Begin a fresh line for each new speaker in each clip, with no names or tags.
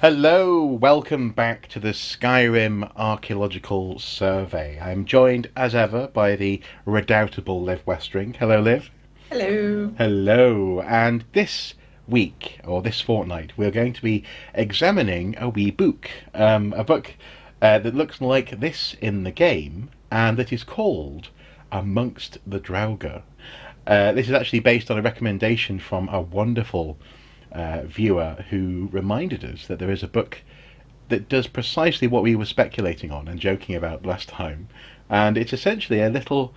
Hello, welcome back to the Skyrim Archaeological Survey. I'm joined, as ever, by the redoubtable Liv Westring. Hello, Liv.
Hello.
Hello, and this week, or this fortnight, we're going to be examining a wee book. A book that looks like this in the game, and that is called Amongst the Draugr. This is actually based on a recommendation from a wonderful viewer who reminded us that there is a book that does precisely what we were speculating on and joking about last time, and it's essentially uh, a little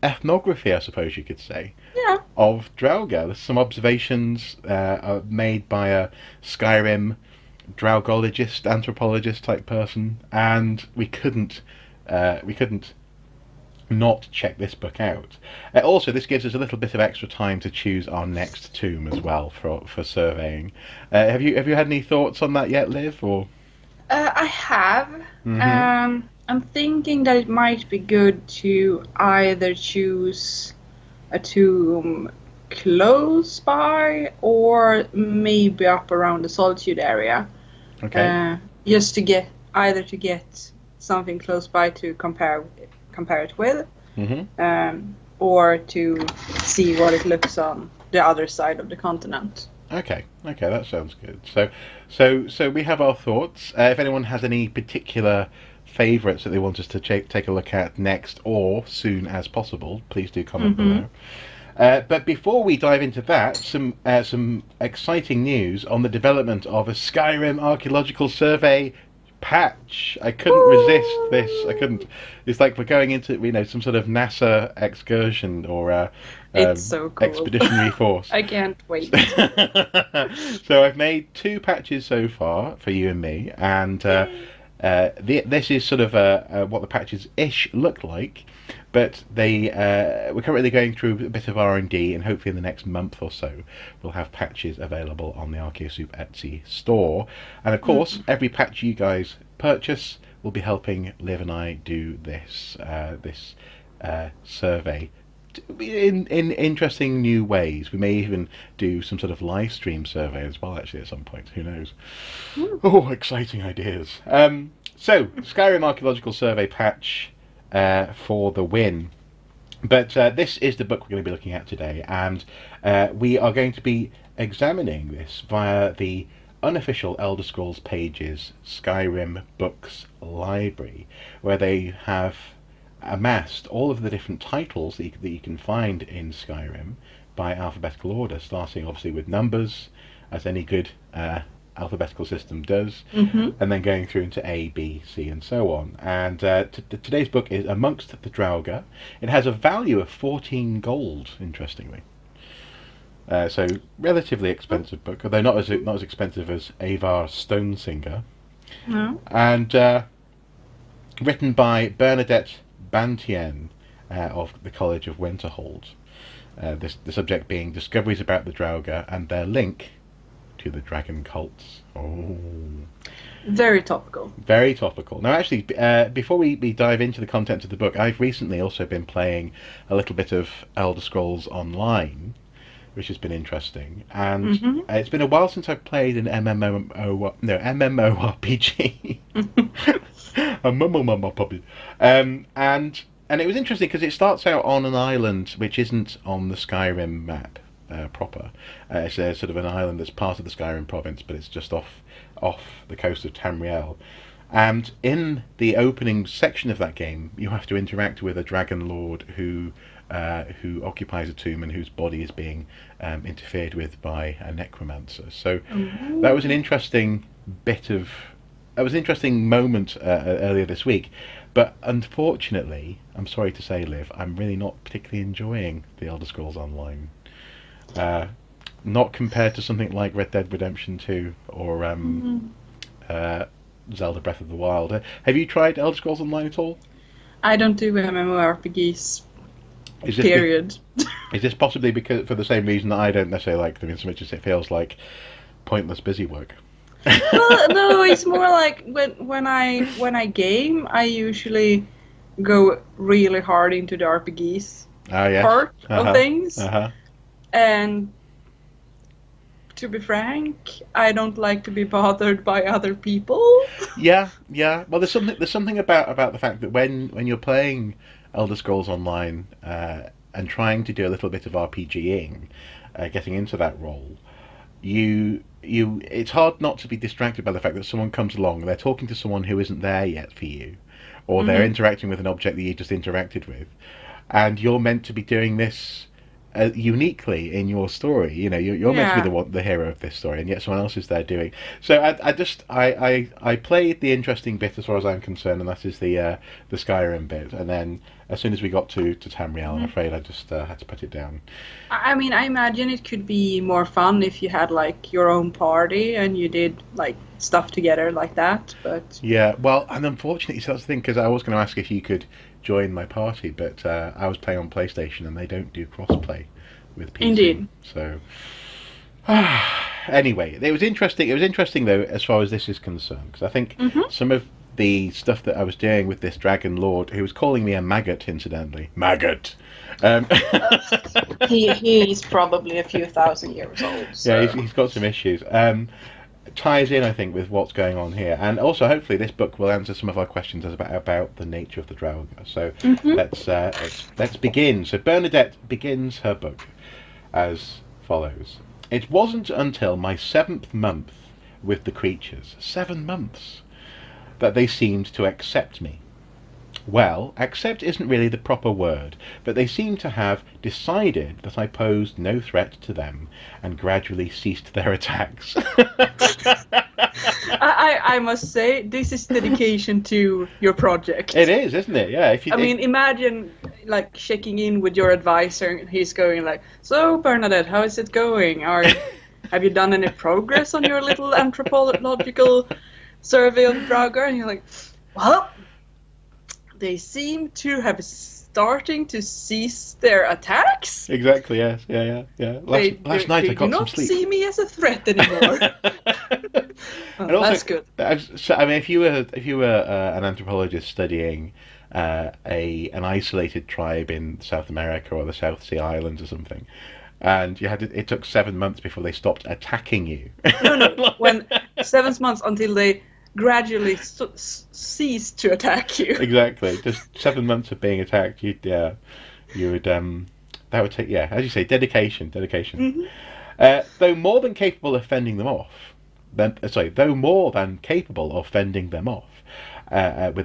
ethnography, I suppose you could say,
Yeah,
of Draugr. There's some observations made by a Skyrim Draugologist, anthropologist type person, and we couldn't not check this book out. Also, this gives us a little bit of extra time to choose our next tomb as well for surveying. Have you had any thoughts on that yet, Liv? Or
I have.
hmm
I'm thinking that it might be good to either choose a tomb close by or maybe up around the Solitude area.
okay.
Just to get something close by to compare it with,
hmm
or to see what it looks on the other side of the continent.
Okay. Okay, that sounds good. So we have our thoughts. If anyone has any particular favourites that they want us to take a look at next or soon as possible, please do comment
Mm-hmm.
below. But before we dive into that, some exciting news on the development of a Skyrim Archaeological Survey patch. I couldn't resist this. I couldn't. It's like we're going into some sort of NASA excursion or
It's so cool.
expeditionary force.
I can't wait.
So I've made two patches so far for you and me, and
Yay.
this is sort of what the patches ish look like. But we're currently going through a bit of R&D, and hopefully in the next month or so we'll have patches available on the Archaeosoup Etsy store. And of course, every patch you guys purchase will be helping Liv and I do this survey in interesting new ways. We may even do some sort of live stream survey as well, actually, at some point. Who knows?
Mm.
Oh, exciting ideas. So, Skyrim Archaeological Survey patch for the win. But this is the book we're going to be looking at today, and we are going to be examining this via the unofficial Elder Scrolls Pages Skyrim Books Library, where they have amassed all of the different titles that you can find in Skyrim by alphabetical order, starting obviously with numbers, as any good alphabetical system does,
Mm-hmm.
and then going through into A, B, C, and so on. And today's book is Amongst the Draugr. It has a value of 14 gold, interestingly. So relatively expensive book, although not as expensive as Avar Stonesinger,
No.
and written by Bernadette Bantien of the College of Winterhold. The subject being discoveries about the Draugr and their link to the dragon cults. Oh,
Very topical.
very topical. Now, actually, before we dive into the content of the book, I've recently also been playing a little bit of Elder Scrolls Online, which has been interesting. And
Mm-hmm.
it's been a while since I've played an MMORPG. A MMORPG. And it was interesting because it starts out on an island which isn't on the Skyrim map proper. It's a sort of an island that's part of the Skyrim province, but it's just off the coast of Tamriel. And in the opening section of that game, you have to interact with a dragon lord who occupies a tomb and whose body is being interfered with by a necromancer. So that was an
Ooh.
interesting bit of that was an interesting moment earlier this week. But unfortunately, I'm sorry to say, Liv, I'm really not particularly enjoying the Elder Scrolls Online. Uh, Not compared to something like Red Dead Redemption 2 or
Mm.
uh, Zelda Breath of the Wild. Have you tried Elder Scrolls Online at all?
I don't do MMORPGs,
Is this be-
period.
is this possibly because for the same reason that I don't necessarily like them, in so much as it feels like pointless busy work?
Well, no, it's more like when I game, I usually go really hard into the RPGs
Ah, yes.
part
Uh
of
huh.
things,
Uh huh.
and to be frank, I don't like to be bothered by other people.
Yeah, yeah. Well, there's something about the fact that when you're playing Elder Scrolls Online and trying to do a little bit of RPGing, getting into that role, you it's hard not to be distracted by the fact that someone comes along, they're talking to someone who isn't there yet for you, or they're interacting with an object that you just interacted with, and you're meant to be doing this uniquely in your story. You know, you're meant to be
Yeah.
the hero of this story, and yet someone else is there doing. So I played the interesting bit as far as I'm concerned, and that is the Skyrim bit. And then as soon as we got to Tamriel, I'm afraid I just had to put it down.
I mean, I imagine it could be more fun if you had like your own party and you did like stuff together like that. But
Yeah, well, and unfortunately, so that's the thing, because I was going to ask if you could join my party, but I was playing on PlayStation, and they don't do cross-play with PC.
indeed.
So, anyway, it was interesting. It was interesting, though, as far as this is concerned, because I think some of the stuff that I was doing with this Dragon Lord, who was calling me a maggot, incidentally. Maggot! Um,
He's probably a few thousand years old. So.
yeah, he's got some issues. Ties in, I think, with what's going on here, and also hopefully this book will answer some of our questions about the nature of the Draugr. So let's begin. So Bernadette begins her book as follows: It wasn't until my 7th month with the creatures, 7 months, that they seemed to accept me. Well, accept isn't really the proper word, but they seem to have decided that I posed no threat to them and gradually ceased their attacks.
I must say, this is dedication to your project.
It is, isn't it? Yeah.
I mean, imagine like checking in with your advisor and he's going like, "So Bernadette, how is it going? Have you done any progress on your little anthropological survey of Draugr?" And you're like, "Well, they seem to have starting to cease their attacks."
Exactly. Yes. Yeah. Last night I got some sleep.
They do not see me as a threat anymore.
And also,
that's good.
So, I mean, if you were an anthropologist studying an isolated tribe in South America or the South Sea Islands or something, and it took 7 months before they stopped attacking you.
No. When 7 months until they gradually cease to attack you.
Exactly. Just 7 months of being attacked. You would that would take, as you say, dedication. Though more than capable of fending them off, with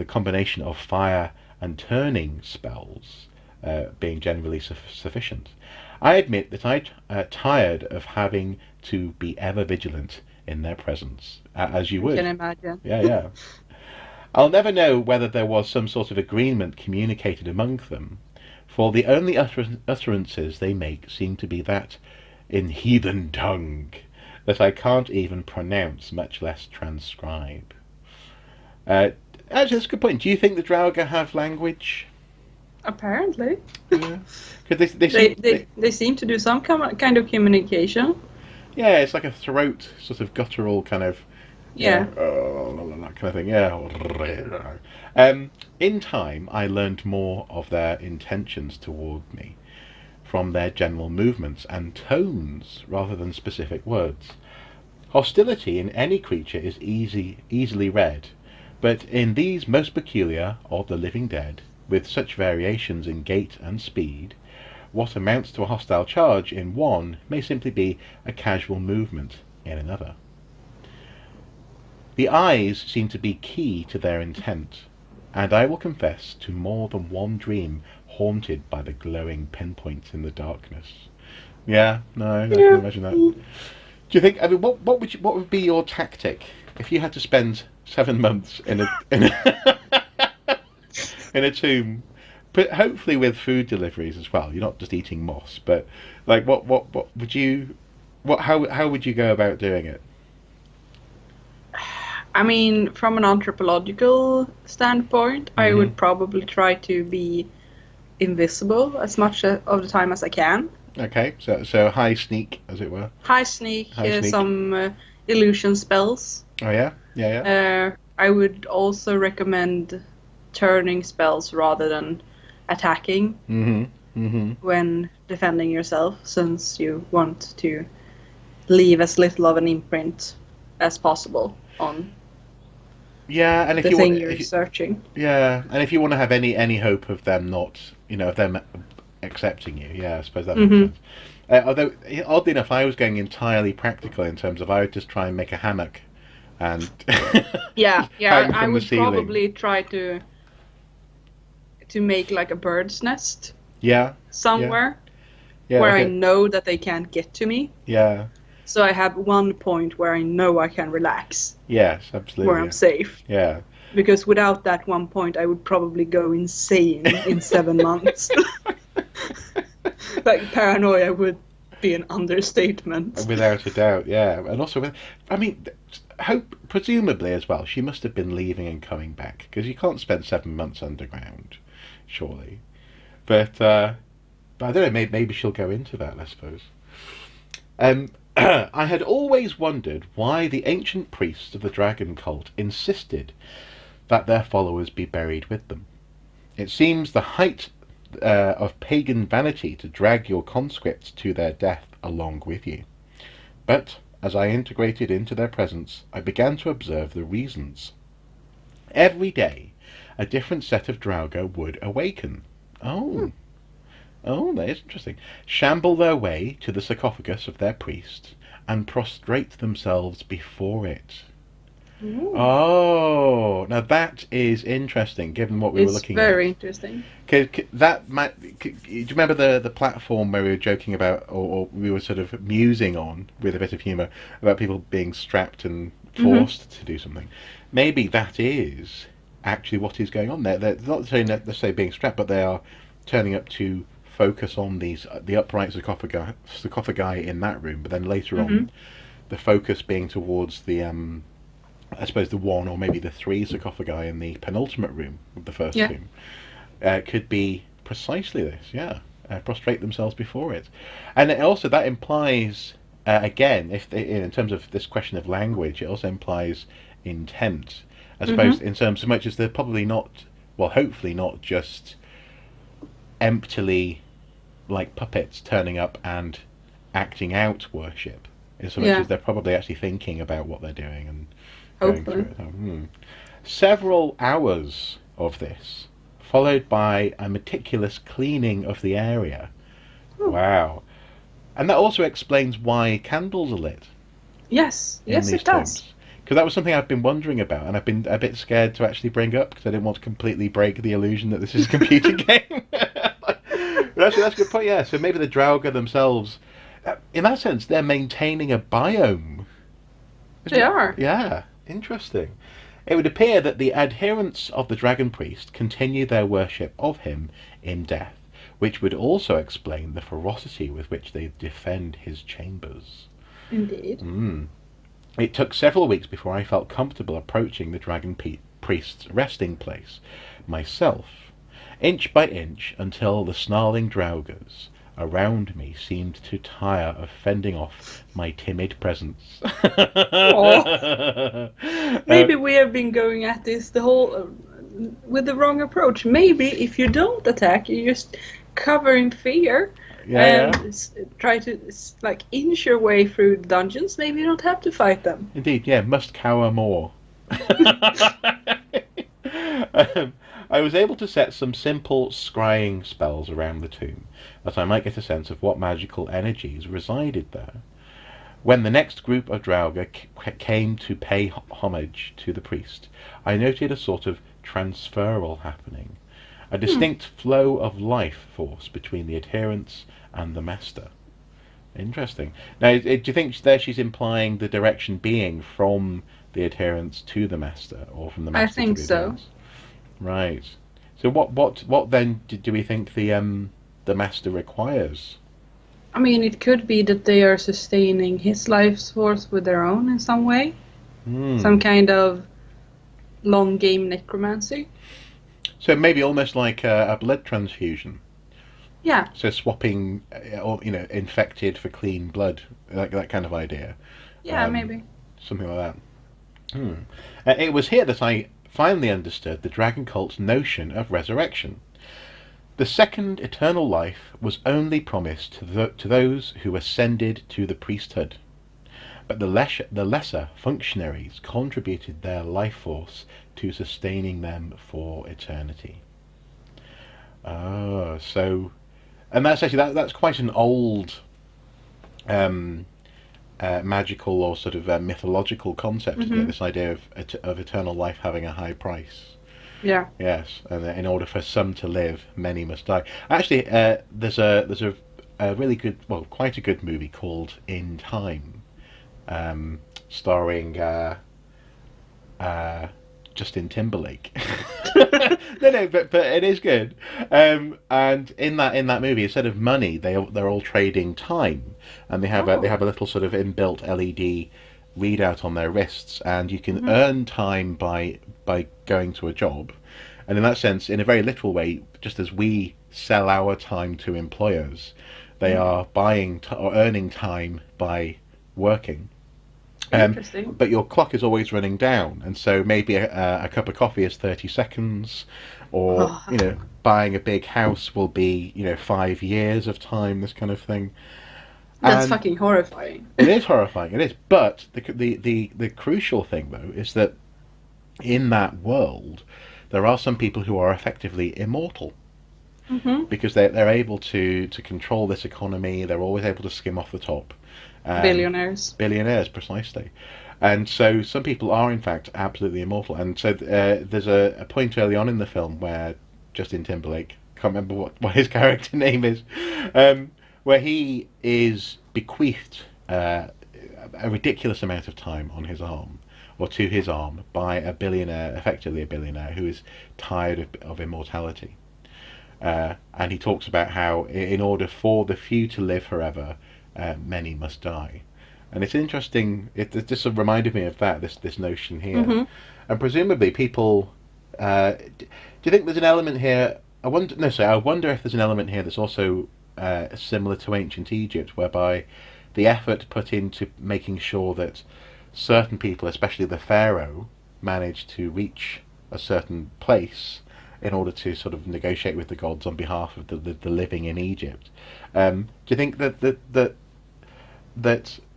a combination of fire and turning spells being generally sufficient, I admit that I tired of having to be ever vigilant in their presence, as you would.
I can imagine.
Yeah. I'll never know whether there was some sort of agreement communicated among them, for the only utterances they make seem to be that in heathen tongue that I can't even pronounce, much less transcribe. Actually, that's a good point. Do you think the Draugr have language?
Apparently.
Yeah. Because
They seem to do some kind of communication.
Yeah, it's like a throat, sort of guttural kind of...
Yeah.
That kind of thing, yeah. In time, I learned more of their intentions toward me, from their general movements and tones rather than specific words. Hostility in any creature is easily read, but in these most peculiar of the living dead, with such variations in gait and speed, what amounts to a hostile charge in one may simply be a casual movement in another. The eyes seem to be key to their intent, and I will confess to more than one dream haunted by the glowing pinpoints in the darkness. Yeah, no, I can imagine that. Do you think? I mean, what would be your tactic if you had to spend 7 months in a in a tomb, but hopefully with food deliveries as well? You're not just eating moss, but like, what would you? How would you go about doing it?
I mean, from an anthropological standpoint, I would probably try to be invisible as much of the time as I can.
Okay, so high sneak, as it were.
High sneak. Some illusion spells.
Oh yeah.
I would also recommend turning spells rather than attacking when defending yourself, since you want to leave as little of an imprint as possible on
Yeah, and if
the
you want,
thing you're searching.
yeah, and if you want to have any hope of them not, of them accepting you, yeah, I suppose that makes
Hmm.
sense. Although, oddly enough, I was going entirely practical in terms of I would just try and make a hammock and
Yeah, yeah.
hang
I
from the
would
ceiling.
probably try to make like a bird's nest
Yeah, yeah,
somewhere
yeah,
where
like
I
a,
know that they can't get to me.
yeah,
So I have one point where I know I can relax,
yes,
where
absolutely,
I'm
yeah,
safe.
yeah.
Because without that one point, I would probably go insane in 7 months. Like paranoia would be an understatement.
Without a doubt, yeah, and also, I mean, hope presumably as well. She must have been leaving and coming back because you can't spend 7 months underground, surely. But I don't know. Maybe she'll go into that. I suppose. I had always wondered why the ancient priests of the dragon cult insisted that their followers be buried with them. It seems the height of pagan vanity to drag your conscripts to their death along with you. But as I integrated into their presence, I began to observe the reasons. Every day, a different set of Draugr would awaken.
Hmm.
Oh, oh, that is interesting. Shamble their way to the sarcophagus of their priest and prostrate themselves before it.
Ooh.
Oh, now that is interesting, given what we were
It's
looking at.
very interesting.
That might. Do you remember the platform where we were joking about, or we were sort of musing on with a bit of humour about people being strapped and
Hmm.
forced to do something? Maybe that is actually what is going on there. They're not saying that they're being strapped, but they are turning up to focus on the upright sarcophagi in that room. But then later
Hmm.
on, the focus being towards the I suppose the one or maybe the three sarcophagi in the penultimate room of the first
Yeah.
tomb could be precisely this, yeah. Prostrate themselves before it, and it also that implies again, if in terms of this question of language, it also implies intent. I suppose
Hmm.
in terms so much as they're probably not, well, hopefully not just emptily like puppets turning up and acting out worship, in so much
Yeah.
as they're probably actually thinking about what they're doing and going through
Hopefully.
it. Several hours of this, followed by a meticulous cleaning of the area.
Oh.
Wow. And that also explains why candles are lit
Yes.
in
Yes,
these
it does.
tombs. Because that was something I've been wondering about, and I've been a bit scared to actually bring up because I didn't want to completely break the illusion that this is a computer game. That's a good point, yeah. So maybe the Draugr themselves, in that sense, they're maintaining a biome, isn't
They
it?
are.
Yeah, interesting. It would appear that the adherents of the dragon priest continue their worship of him in death, which would also explain the ferocity with which they defend his chambers.
Indeed.
Mm. It took several weeks before I felt comfortable approaching the dragon priest's resting place myself, inch by inch, until the snarling Draugrs around me seemed to tire of fending off my timid presence.
Oh.
Uh,
Maybe we have been going at this the whole with the wrong approach. Maybe if you don't attack, you just cover in fear
yeah,
and
yeah.
try to like inch your way through the dungeons. Maybe you don't have to fight them.
Indeed, yeah, must cower more. I was able to set some simple scrying spells around the tomb, that I might get a sense of what magical energies resided there. When the next group of Draugr came to pay homage to the priest, I noted a sort of transferal happening, a
Hmm.
distinct flow of life force between the adherents and the master. Interesting. Now, do you think there she's implying the direction being from the adherents to the master, or from the
I
master to
think
the
so.
adherents? Right. So what then do we think the master requires?
I mean, it could be that they are sustaining his life source with their own in some way. Some
Hmm.
kind of long game necromancy.
So maybe almost like a blood transfusion.
Yeah.
So swapping, or infected for clean blood, like that kind of idea.
Yeah,
Um,
maybe.
Something like that. Hmm. It was here that I finally understood the dragon cult's notion of resurrection. The second eternal life was only promised to those who ascended to the priesthood. but the lesser functionaries contributed their life force to sustaining them for eternity. Oh, so, and that's actually that's quite an old um, magical or sort of mythological concept, isn't it? This idea of eternal life having a high price.
Yeah.
Yes, and in order for some to live, many must die. Actually, there's a really good, well, quite a good movie called In Time, starring Justin Timberlake. No, but it is good. And in that movie, instead of money, they're all trading time, and they have a little sort of inbuilt LED readout on their wrists, and you can earn time by going to a job, and in that sense, in a very literal way, just as we sell our time to employers, they are buying or earning time by working.
Interesting.
But your clock is always running down, and so maybe a cup of coffee is 30 seconds, or buying a big house will be 5 years of time. This kind of thing.
That's fucking horrifying.
It is horrifying. It is. But the crucial thing though is that in that world, there are some people who are effectively immortal. Because they're able to control this economy. They're always able to skim off the top. Billionaires, precisely. And so some people are, in fact, absolutely immortal. And so there's a point early on in the film where Justin Timberlake, can't remember what his character name is, where he is bequeathed a ridiculous amount of time on his arm, or to his arm, by a billionaire, effectively a billionaire, who is tired of immortality. And he talks about how, in order for the few to live forever, many must die. And it's interesting. It just reminded me of this notion here. And presumably, people. Do you think there's an element here? I wonder if there's an element here that's also similar to ancient Egypt, whereby the effort put into making sure that certain people, especially the pharaoh, managed to reach a certain place in order to sort of negotiate with the gods on behalf of the living in Egypt. Do you think that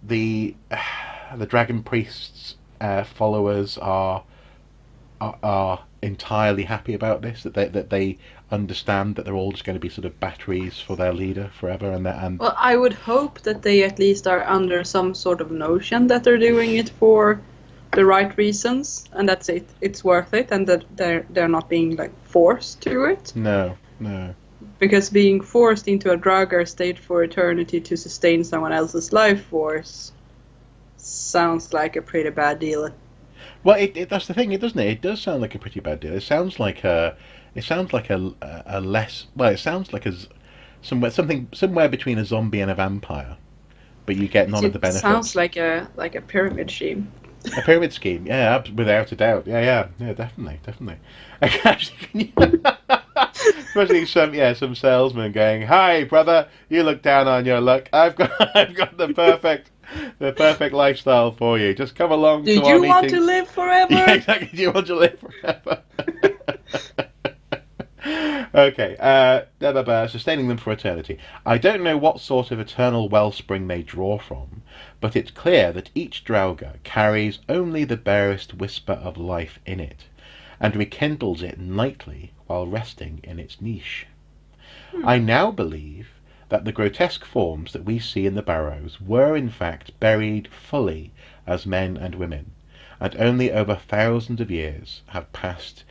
the dragon priests' followers are entirely happy about this? That they understand that they're all just going to be sort of batteries for their leader forever, and
Well, I would hope that they at least are under some sort of notion that they're doing it for the right reasons, and that's it. It's worth it, and that they're not being like forced to it.
No.
Because being forced into a Draugr state for eternity to sustain someone else's life force sounds like a pretty bad deal.
Well, that's the thing, doesn't it? It does sound like a pretty bad deal. It sounds like a less. Well, it sounds like somewhere between a zombie and a vampire, but you get none of the benefits.
It sounds like a pyramid scheme.
A pyramid scheme, yeah, without a doubt. Yeah, definitely. Actually, can you especially some salesman going, "Hi, brother, you look down on your luck. I've got the perfect lifestyle for you. Just come along to our meetings."
Do you want to live forever?
Yeah, exactly. Do you want to live forever? Okay, sustaining them for eternity. I don't know what sort of eternal wellspring they draw from, but it's clear that each Draugr carries only the barest whisper of life in it, and rekindles it nightly while resting in its niche. I now believe that the grotesque forms that we see in the barrows were in fact buried fully as men and women, and only over thousands of years have passed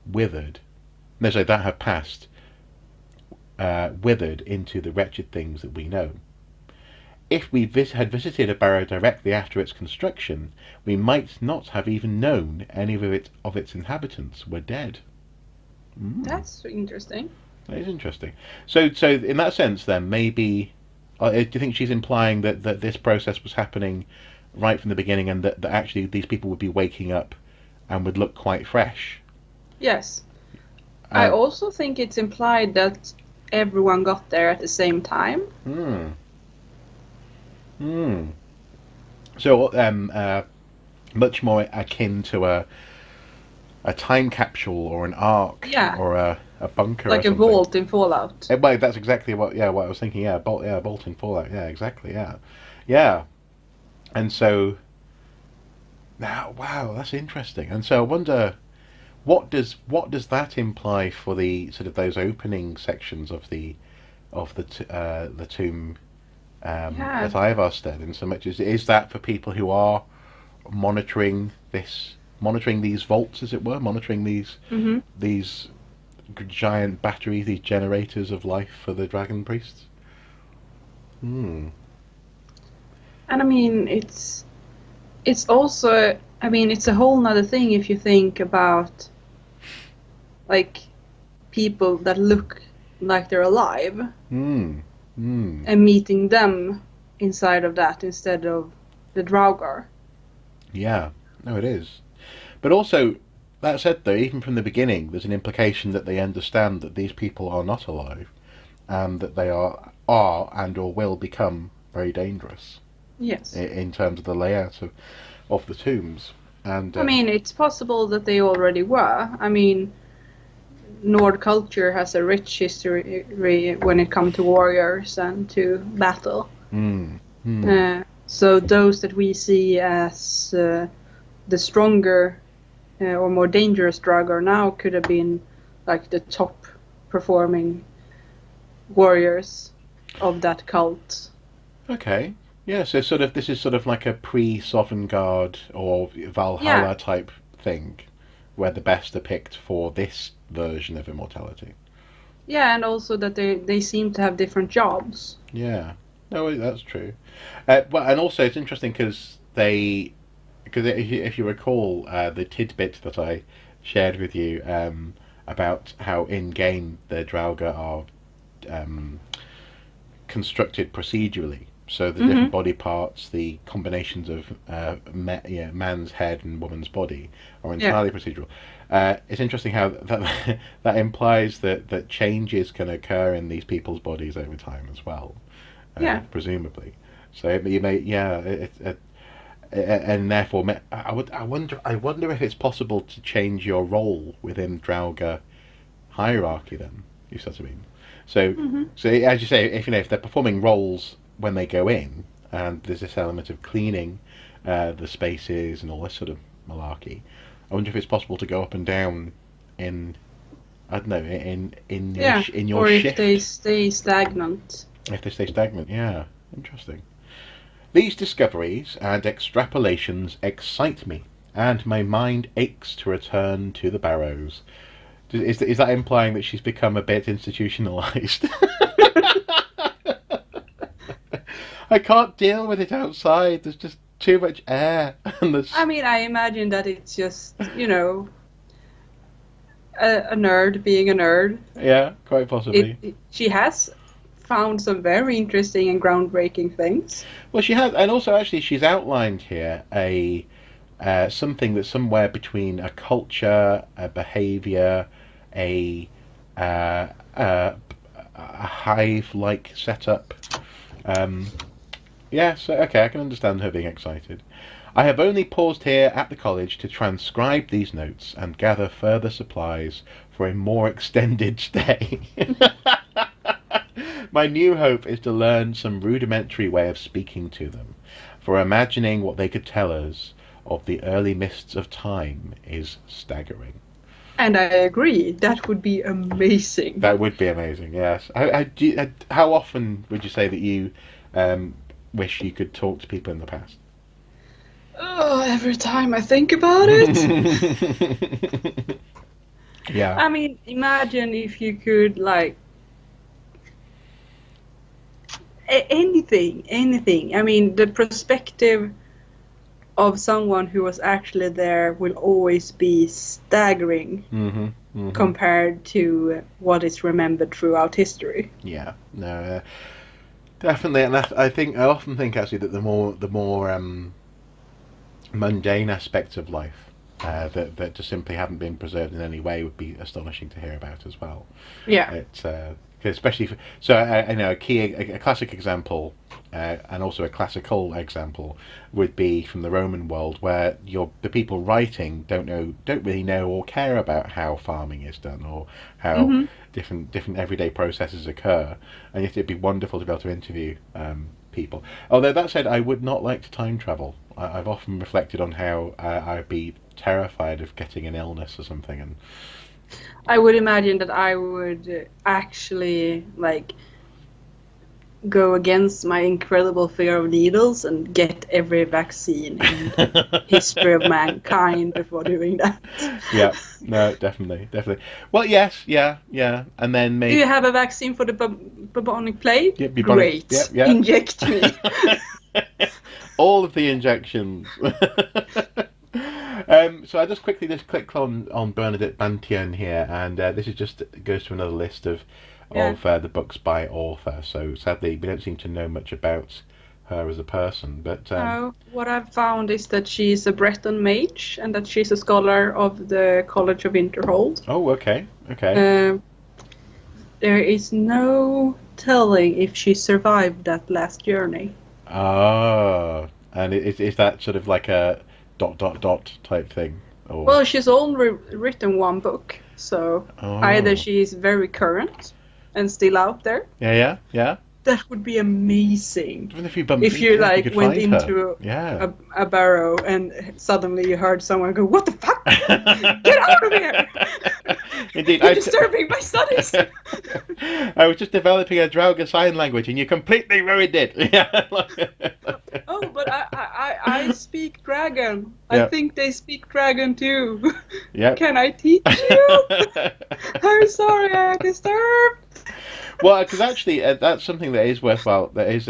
withered into the wretched things that we know. If we had visited a barrow directly after its construction, we might not have even known any of its inhabitants were dead.
That's interesting.
That is interesting. So in that sense, then maybe, do you think she's implying that this process was happening right from the beginning, and that actually these people would be waking up and would look quite fresh? Yes.
I also think it's implied that everyone got there at the same time.
So, much more akin to a time capsule or an ark, or a bunker,
like
or
a vault in Fallout.
Well, that's exactly what I was thinking. Vault in Fallout. Yeah, exactly. Yeah. And so now, wow, that's interesting. And so I wonder what does that imply for the sort of those opening sections of the tomb
Yeah.
at Ivarstead, in so much as is that for people who are monitoring monitoring these vaults, as it were, monitoring
Hmm.
these giant batteries, these generators of life for the dragon priests. Hmm.
And I mean, it's also, I mean, it's a whole nother thing if you think about like people that look like they're alive
Hmm. Hmm.
and meeting them inside of that instead of the Draugr.
Yeah. No, it is. But also, that said, though, even from the beginning, there's an implication that they understand that these people are not alive, and that they are and or will become very dangerous
Yes.
in terms of the layout of the tombs. And
I mean, it's possible that they already were. I mean, Nord culture has a rich history when it comes to warriors and to battle.
hmm, hmm,
So those that we see as the stronger or more dangerous Draugr now could have been like the top performing warriors of that cult.
okay, yeah. So sort of this is sort of like a pre-Sovereign Guard or
Yeah,
Valhalla type thing, where the best are picked for this version of immortality.
yeah, and also that they seem to have different jobs.
Yeah, no, that's true. But and also it's interesting because if you recall the tidbit that I shared with you about how in game the Draugr are um, constructed procedurally. So the different
Hmm.
body parts, the combinations of man's head and woman's body are
Yeah,
entirely procedural. It's interesting how that that implies that changes can occur in these people's bodies over time as well,
yeah,
presumably. So you may, yeah, and therefore, I wonder if it's possible to change your role within Draugr hierarchy. Then, you see what I mean? So,
hmm,
so as you say, if they're performing roles when they go in, and there's this element of cleaning the spaces and all this sort of malarkey, I wonder if it's possible to go up and down in I don't know
yeah.
in your
Or if they
shift
stay stagnant.
if they stay stagnant. Yeah, interesting. These discoveries and extrapolations excite me, and my mind aches to return to the barrows. Is that implying that she's become a bit institutionalized? I can't deal with it outside. There's just too much air, and
I
there's
mean, I imagine that it's just, a nerd being a nerd.
yeah, quite possibly.
She has found some very interesting and groundbreaking things.
Well, she has, and also actually, she's outlined here a something that's somewhere between a culture, a behaviour, a uh, uh, a hive-like setup. Um, yeah, so okay, I can understand her being excited. I have only paused here at the college to transcribe these notes and gather further supplies for a more extended stay. My new hope is to learn some rudimentary way of speaking to them, for imagining what they could tell us of the early mists of time is staggering.
And I agree, that would be amazing.
That would be amazing, yes. How often would you say that you um, wish you could talk to people in the past?
Oh, every time I think about it.
Yeah.
I mean, imagine if you could, like, anything. I mean, the perspective of someone who was actually there will always be staggering
hmm hmm
compared to what is remembered throughout history.
Yeah. No. Definitely, and I often think actually that the more mundane aspects of life that just simply haven't been preserved in any way would be astonishing to hear about as well.
Yeah.
It's especially so I know a classic example and also a classical example would be from the Roman world where the people writing don't really know or care about how farming is done or how
Hmm.
different everyday processes occur, and yet it'd be wonderful to be able to interview people. Although that said, I would not like to time travel. I've often reflected on how I'd be terrified of getting an illness or something, and
I would imagine that I would actually like go against my incredible fear of needles and get every vaccine in the history of mankind before doing that.
yeah, no, definitely. Well, yes, yeah, and then
Do
maybe
you have a vaccine for the bubonic plague?
yeah, bubonic,
Great.
yeah.
Inject me.
All of the injections. So I just quickly click on Bernadette Bantian here, and this is just goes to another list of the books by author. So sadly, we don't seem to know much about her as a person. But
what I've found is that she's a Breton mage, and that she's a scholar of the College of Winterhold.
Oh, okay.
There is no telling if she survived that last journey.
Ah, and is that sort of like a ... type thing? Or...
Well, she's only written one book, so either she's very current and still out there.
Yeah.
That would be amazing.
Even if you
like went into a barrow and suddenly you heard someone go, "What the fuck? Get out of here!
Indeed,
you're disturbing my studies."
I was just developing a Draugr sign language, and you completely ruined it.
Oh, but I speak dragon. I think they speak dragon too.
Yeah.
Can I teach you? I'm sorry, I disturbed.
Well, because actually, that's something that is worthwhile. That is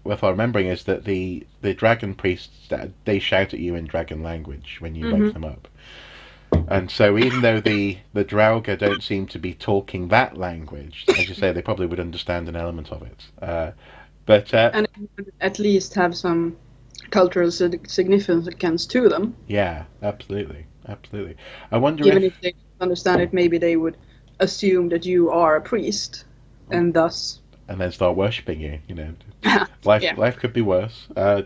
worthwhile remembering is that the dragon priests, they shout at you in dragon language when you wake them up, and so even though the Draugr don't seem to be talking that language, as you say, they probably would understand an element of it. And
it would at least have some cultural significance to them.
Yeah, absolutely. I wonder
even if they don't understand it, maybe they would assume that you are a priest, and thus...
And then start worshipping you, Life could be worse. Well,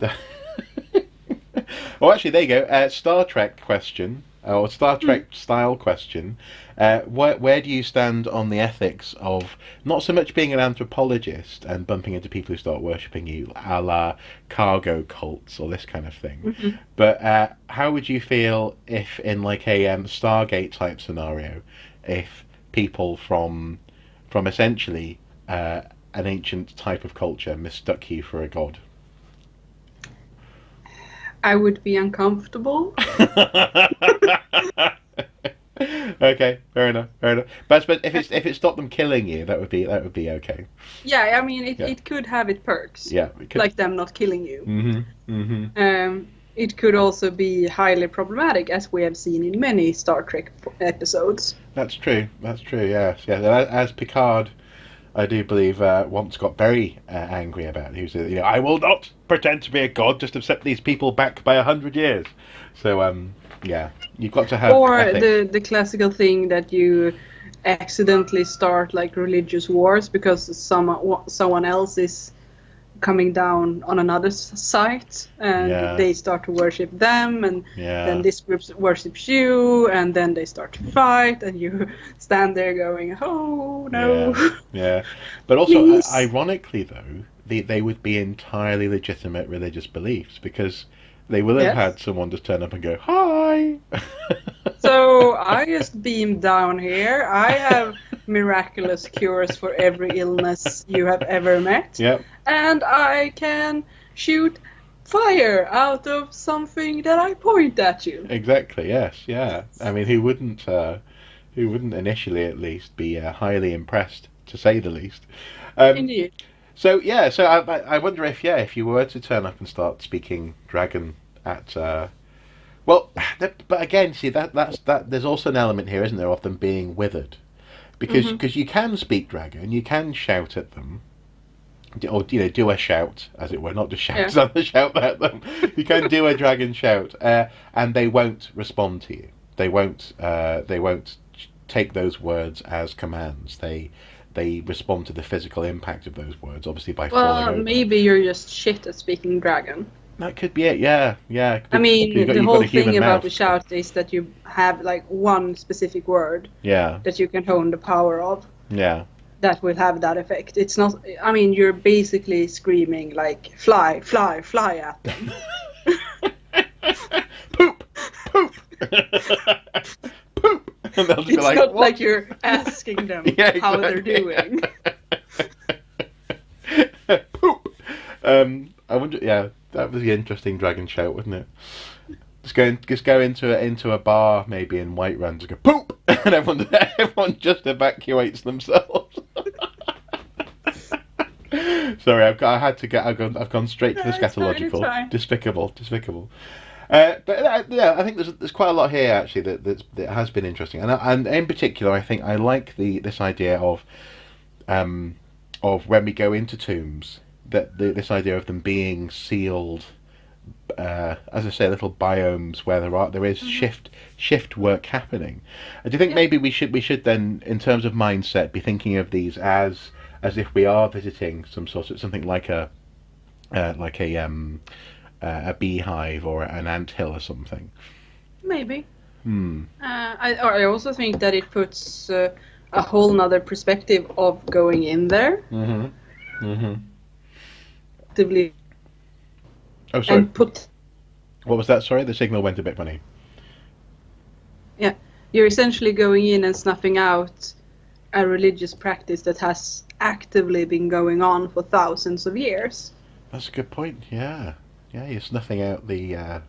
actually, there you go. Star Trek question, or Star Trek style question. Where do you stand on the ethics of not so much being an anthropologist and bumping into people who start worshipping you, a la cargo cults or this kind of thing, but how would you feel if in like a Stargate type scenario, if people from essentially an ancient type of culture mistook you for a god?
I would be uncomfortable.
Okay, fair enough. But if it stopped them killing you, that would be okay.
Yeah, I mean it could have its perks.
Yeah, it could.
Like them not killing you. It could also be highly problematic, as we have seen in many Star Trek episodes.
That's true. Yes. As Picard, I do believe, once got very angry about it. He was, I will not pretend to be a god, just have set these people back by 100 years. So, yeah, you've got to have.
Or
ethics.
the classical thing that you accidentally start like religious wars because someone else is coming down on another site, and they start to worship them, and then this group worships you, and then they start to fight, and you stand there going, "Oh no!"
Yeah. But also, ironically, though, they would be entirely legitimate religious beliefs because they will have had someone just turn up and go, "Hi."
So I just beam down here. I have miraculous cures for every illness you have ever met.
Yep.
And I can shoot fire out of something that I point at you.
Exactly. Yes. Yeah. I mean, who wouldn't initially at least be highly impressed, to say the least.
Indeed.
So I wonder if you were to turn up and start speaking dragon at but again, see that there's also an element here, isn't there, of them being withered, because you can speak dragon, you can shout at them, or do a shout, as it were, not just shout at them. You can do a dragon shout, and they won't respond to you. They won't take those words as commands. They respond to the physical impact of those words, obviously by falling over.
Well, maybe you're just shit at speaking dragon.
That could be it. Yeah.
I mean, the whole thing about the shout is that you have like one specific word.
Yeah.
That you can hone the power of.
Yeah.
that will have that effect. It's not. I mean, you're basically screaming like "fly, fly, fly" at them.
Poop, poop, poop, and they'll just be
It's
like,
not
what?
like you're asking them
Yeah,
how they're
exactly.
doing.
Poop. I wonder. Yeah, that was the interesting dragon shout, wasn't it? Just go into a bar maybe in Whiterun, just go poop, and everyone just evacuates themselves. Sorry, I've gone straight to the
It's fine, it's
scatological.
fine.
Despicable. But yeah, I think there's quite a lot here actually that has been interesting, and in particular, I think I like this idea of when we go into tombs, this idea of them being sealed, as I say, little biomes where there is shift work happening. Do you think maybe we should then, in terms of mindset, be thinking of these as if we are visiting something like a beehive or an anthill or something?
Maybe. I also think that it puts a whole nother perspective of going in there. Actively.
Oh, sorry.
And put.
What was that? Sorry, the signal went a bit funny.
Yeah, you're essentially going in and snuffing out a religious practice that has actively been going on for thousands of years.
That's a good point. Yeah, you're snuffing out the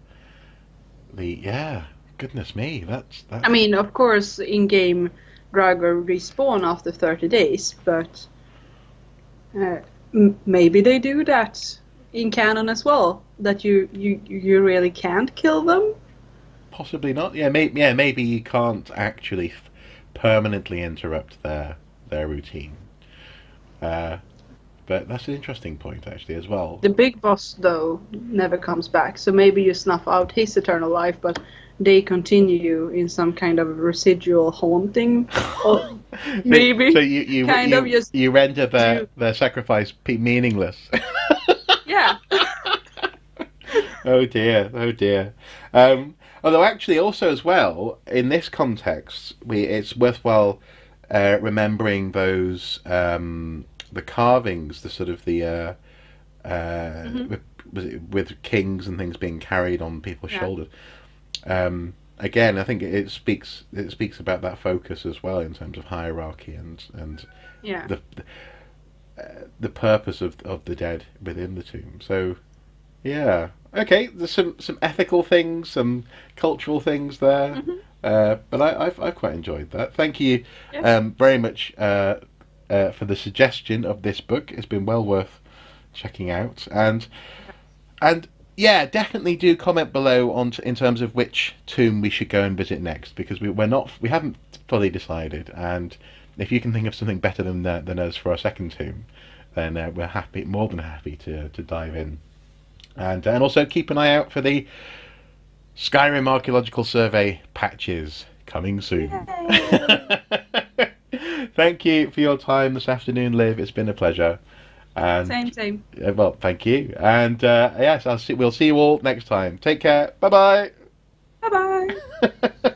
yeah. Goodness me, that's.
I mean, of course, in-game Draugr respawn after 30 days, but maybe they do that in canon as well. That you really can't kill them.
Possibly not. Yeah, maybe you can't actually permanently interrupt their routine. But that's an interesting point actually as well.
The big boss, though, never comes back. So maybe you snuff out his eternal life, but they continue in some kind of residual haunting. Or maybe.
So you render their sacrifice meaningless.
Yeah.
Oh dear. Although actually, also as well in this context, it's worthwhile remembering those the carvings, the sort of the with kings and things being carried on people's shoulders. Again, I think it speaks about that focus as well in terms of hierarchy and the purpose of the dead within the tomb. So yeah, okay. There's some ethical things, some cultural things there, but I've quite enjoyed that. Thank you very much for the suggestion of this book. It's been well worth checking out, and yeah, definitely do comment below in terms of which tomb we should go and visit next, because we haven't fully decided, and if you can think of something better than us for our second tomb, then we're more than happy to dive in, and also keep an eye out for the Skyrim Archaeological Survey patches coming soon. Thank you for your time this afternoon, Liv. It's been a pleasure. And,
Same.
Well, thank you. And yes, we'll see you all next time. Take care. Bye-bye.
Bye-bye.